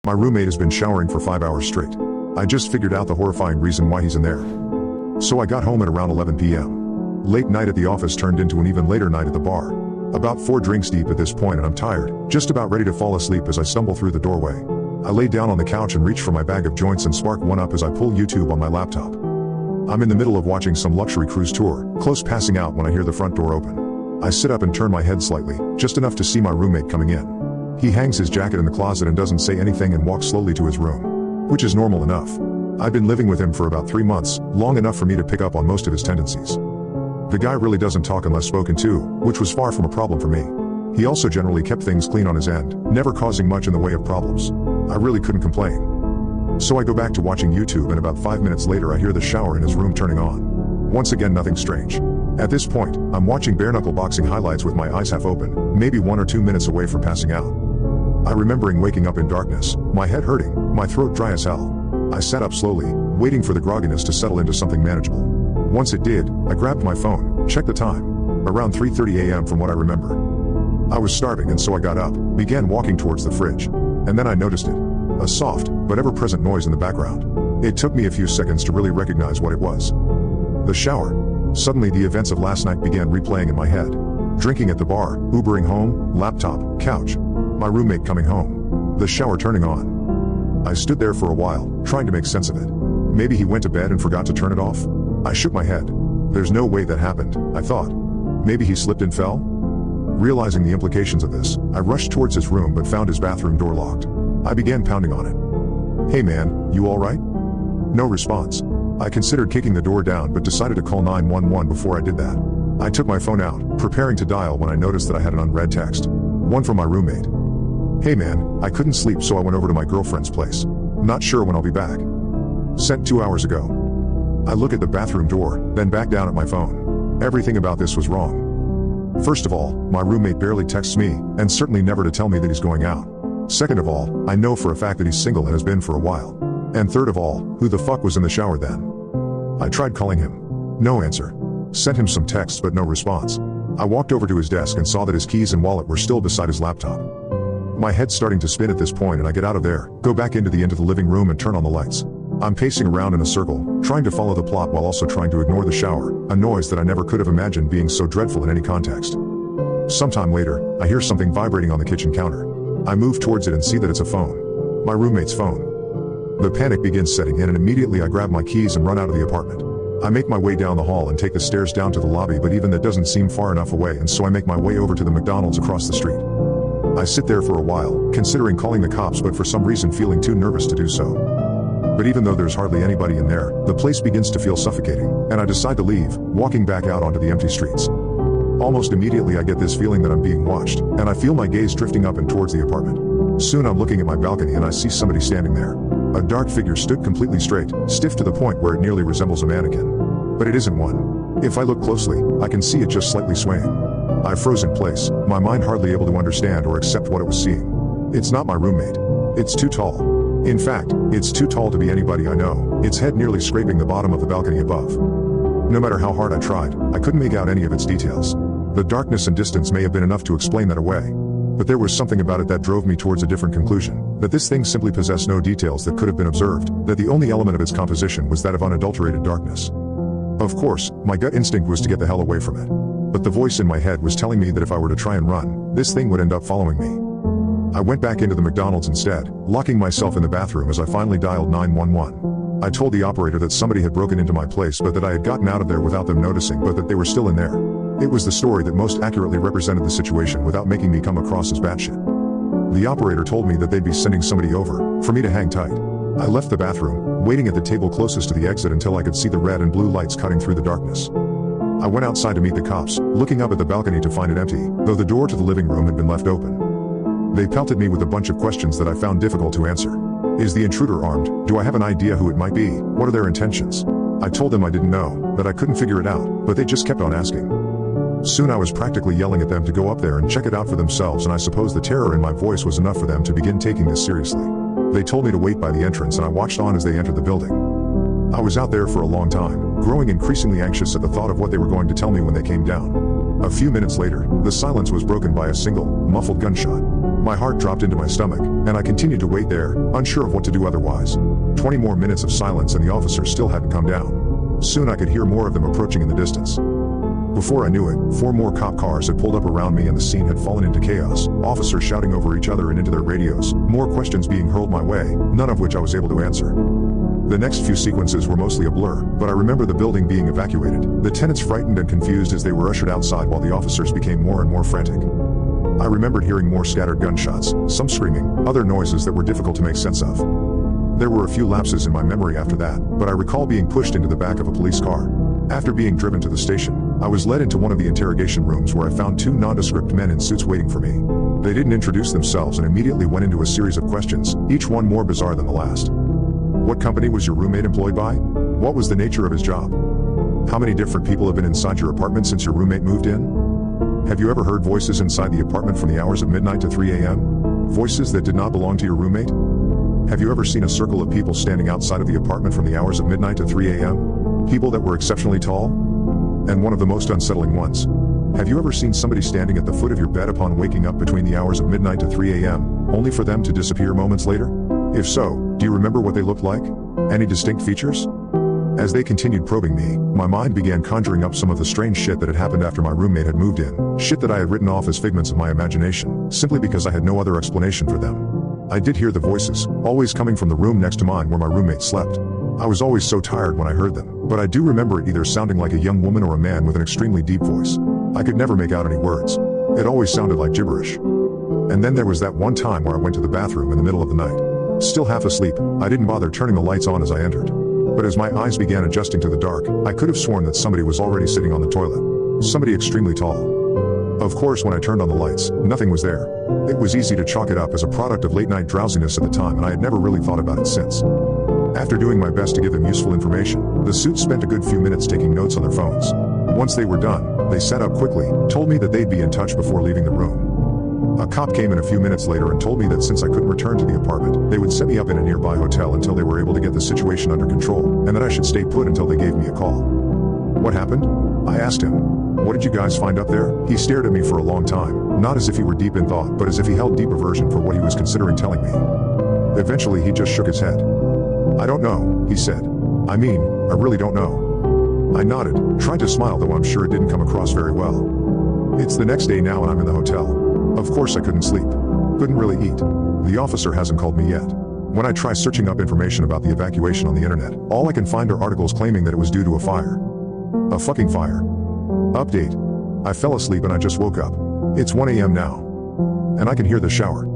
My roommate has been showering for 5 hours straight. I just figured out the horrifying reason why he's in there. So I got home at around 11 p.m. Late night at the office turned into an even later night at the bar. About 4 drinks deep at this point and I'm tired, just about ready to fall asleep as I stumble through the doorway. I lay down on the couch and reach for my bag of joints and spark one up as I pull YouTube on my laptop. I'm in the middle of watching some luxury cruise tour, close passing out when I hear the front door open. I sit up and turn my head slightly, just enough to see my roommate coming in. He hangs his jacket in the closet and doesn't say anything and walks slowly to his room. Which is normal enough. I've been living with him for about 3 months, long enough for me to pick up on most of his tendencies. The guy really doesn't talk unless spoken to, which was far from a problem for me. He also generally kept things clean on his end, never causing much in the way of problems. I really couldn't complain. So I go back to watching YouTube and about 5 minutes later I hear the shower in his room turning on. Once again nothing strange. At this point, I'm watching bare-knuckle boxing highlights with my eyes half open, maybe 1 or 2 minutes away from passing out. I remembering waking up in darkness, my head hurting, my throat dry as hell. I sat up slowly, waiting for the grogginess to settle into something manageable. Once it did, I grabbed my phone, checked the time. Around 3:30 a.m. from what I remember. I was starving and so I got up, began walking towards the fridge. And then I noticed it. A soft, but ever-present noise in the background. It took me a few seconds to really recognize what it was. The shower. Suddenly the events of last night began replaying in my head. Drinking at the bar, Ubering home, laptop, couch. My roommate coming home. The shower turning on. I stood there for a while, trying to make sense of it. Maybe he went to bed and forgot to turn it off? I shook my head. There's no way that happened, I thought. Maybe he slipped and fell? Realizing the implications of this, I rushed towards his room but found his bathroom door locked. I began pounding on it. Hey man, you alright? No response. I considered kicking the door down but decided to call 911 before I did that. I took my phone out, preparing to dial when I noticed that I had an unread text. One from my roommate. Hey man, I couldn't sleep so I went over to my girlfriend's place. Not sure when I'll be back. Sent 2 hours ago. I look at the bathroom door, then back down at my phone. Everything about this was wrong. First of all, my roommate barely texts me, and certainly never to tell me that he's going out. Second of all, I know for a fact that he's single and has been for a while. And third of all, who the fuck was in the shower then? I tried calling him. No answer. Sent him some texts but no response. I walked over to his desk and saw that his keys and wallet were still beside his laptop. My head's starting to spin at this point and I get out of there, go back into the living room and turn on the lights. I'm pacing around in a circle, trying to follow the plot while also trying to ignore the shower, a noise that I never could have imagined being so dreadful in any context. Sometime later, I hear something vibrating on the kitchen counter. I move towards it and see that it's a phone. My roommate's phone. The panic begins setting in and immediately I grab my keys and run out of the apartment. I make my way down the hall and take the stairs down to the lobby but even that doesn't seem far enough away and so I make my way over to the McDonald's across the street. I sit there for a while, considering calling the cops but for some reason feeling too nervous to do so. But even though there's hardly anybody in there, the place begins to feel suffocating, and I decide to leave, walking back out onto the empty streets. Almost immediately I get this feeling that I'm being watched, and I feel my gaze drifting up and towards the apartment. Soon I'm looking at my balcony and I see somebody standing there. A dark figure stood completely straight, stiff to the point where it nearly resembles a mannequin. But it isn't one. If I look closely, I can see it just slightly swaying. I froze in place, my mind hardly able to understand or accept what it was seeing. It's not my roommate. It's too tall. In fact, it's too tall to be anybody I know, its head nearly scraping the bottom of the balcony above. No matter how hard I tried, I couldn't make out any of its details. The darkness and distance may have been enough to explain that away. But there was something about it that drove me towards a different conclusion, that this thing simply possessed no details that could have been observed, that the only element of its composition was that of unadulterated darkness. Of course, my gut instinct was to get the hell away from it. But the voice in my head was telling me that if I were to try and run, this thing would end up following me. I went back into the McDonald's instead, locking myself in the bathroom as I finally dialed 911. I told the operator that somebody had broken into my place but that I had gotten out of there without them noticing but that they were still in there. It was the story that most accurately represented the situation without making me come across as batshit. The operator told me that they'd be sending somebody over, for me to hang tight. I left the bathroom, waiting at the table closest to the exit until I could see the red and blue lights cutting through the darkness. I went outside to meet the cops, looking up at the balcony to find it empty, though the door to the living room had been left open. They pelted me with a bunch of questions that I found difficult to answer. Is the intruder armed? Do I have an idea who it might be? What are their intentions? I told them I didn't know, that I couldn't figure it out, but they just kept on asking. Soon I was practically yelling at them to go up there and check it out for themselves, and I suppose the terror in my voice was enough for them to begin taking this seriously. They told me to wait by the entrance and I watched on as they entered the building. I was out there for a long time, growing increasingly anxious at the thought of what they were going to tell me when they came down. A few minutes later, the silence was broken by a single, muffled gunshot. My heart dropped into my stomach, and I continued to wait there, unsure of what to do otherwise. 20 more minutes of silence and the officers still hadn't come down. Soon I could hear more of them approaching in the distance. Before I knew it, 4 more cop cars had pulled up around me and the scene had fallen into chaos, officers shouting over each other and into their radios, more questions being hurled my way, none of which I was able to answer. The next few sequences were mostly a blur, but I remember the building being evacuated, the tenants frightened and confused as they were ushered outside while the officers became more and more frantic. I remembered hearing more scattered gunshots, some screaming, other noises that were difficult to make sense of. There were a few lapses in my memory after that, but I recall being pushed into the back of a police car. After being driven to the station, I was led into one of the interrogation rooms where I found 2 nondescript men in suits waiting for me. They didn't introduce themselves and immediately went into a series of questions, each one more bizarre than the last. What company was your roommate employed by? What was the nature of his job? How many different people have been inside your apartment since your roommate moved in? Have you ever heard voices inside the apartment from the hours of midnight to 3 a.m.? Voices that did not belong to your roommate? Have you ever seen a circle of people standing outside of the apartment from the hours of midnight to 3 a.m.? People that were exceptionally tall? And one of the most unsettling ones. Have you ever seen somebody standing at the foot of your bed upon waking up between the hours of midnight to 3 a.m., only for them to disappear moments later? If so, do you remember what they looked like? Any distinct features? As they continued probing me, my mind began conjuring up some of the strange shit that had happened after my roommate had moved in, shit that I had written off as figments of my imagination, simply because I had no other explanation for them. I did hear the voices, always coming from the room next to mine where my roommate slept. I was always so tired when I heard them, but I do remember it either sounding like a young woman or a man with an extremely deep voice. I could never make out any words. It always sounded like gibberish. And then there was that one time where I went to the bathroom in the middle of the night. Still half asleep, I didn't bother turning the lights on as I entered. But as my eyes began adjusting to the dark, I could have sworn that somebody was already sitting on the toilet. Somebody extremely tall. Of course, when I turned on the lights, nothing was there. It was easy to chalk it up as a product of late-night drowsiness at the time, and I had never really thought about it since. After doing my best to give them useful information, the suits spent a good few minutes taking notes on their phones. Once they were done, they sat up quickly, told me that they'd be in touch before leaving the room. A cop came in a few minutes later and told me that since I couldn't return to the apartment, they would set me up in a nearby hotel until they were able to get the situation under control, and that I should stay put until they gave me a call. What happened? I asked him. What did you guys find up there? He stared at me for a long time, not as if he were deep in thought, but as if he held deep aversion for what he was considering telling me. Eventually he just shook his head. I don't know, he said. I mean, I really don't know. I nodded, tried to smile, though I'm sure it didn't come across very well. It's the next day now and I'm in the hotel. Of course I couldn't sleep. Couldn't really eat. The officer hasn't called me yet. When I try searching up information about the evacuation on the internet, all I can find are articles claiming that it was due to a fire. A fucking fire. Update. I fell asleep and I just woke up. It's 1 a.m. now. And I can hear the shower.